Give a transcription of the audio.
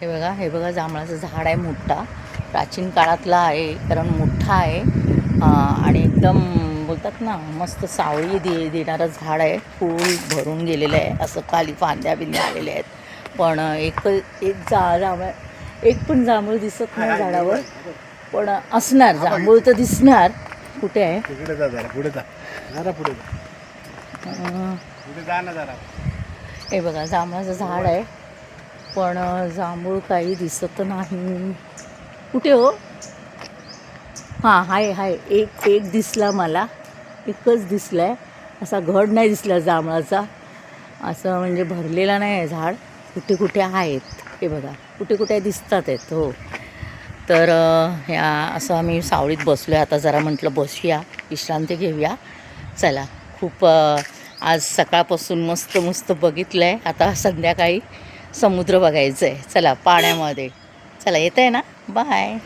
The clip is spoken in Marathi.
हे बघा जांभळाचं झाड आहे मोठा, प्राचीन काळातला आहे कारण मोठा आहे आणि एकदम बोलतात ना मस्त सावळी देणारं झाड आहे. फूल भरून गेलेलं आहे, असं खाली फांद्या बिंद्या आलेल्या आहेत. पण जांभळ एक पण जांभूळ दिसत नाही झाडावर, पण असणार जांभूळ तर दिसणार. कुठे आहे? पुढे जा जरा, पुढे जा जरा, पुढे जा ना जरा. हे बघा जांभळाचं झाड आहे, पण जांभूळ काही दिसत नाही. कुठे हो? हां हाय एक दिसला मला, एकच दिसला आहे. असा घड नाही दिसला जांभळाचा, असं म्हणजे भरलेला नाही आहे झाड. कुठे कुठे आहेत हे बघा, कुठे कुठे दिसतात आहेत. हो तर ह्या असं आम्ही सावळीत बसलो आहे. आता जरा म्हटलं बसूया, विश्रांती घेऊया. चला, खूप आज सकाळपासून मस्त बघितलं आहे. आता संध्याकाळी समुद्र बघायचं आहे. चला पाण्यामध्ये, चला येतं आहे ना, बाय.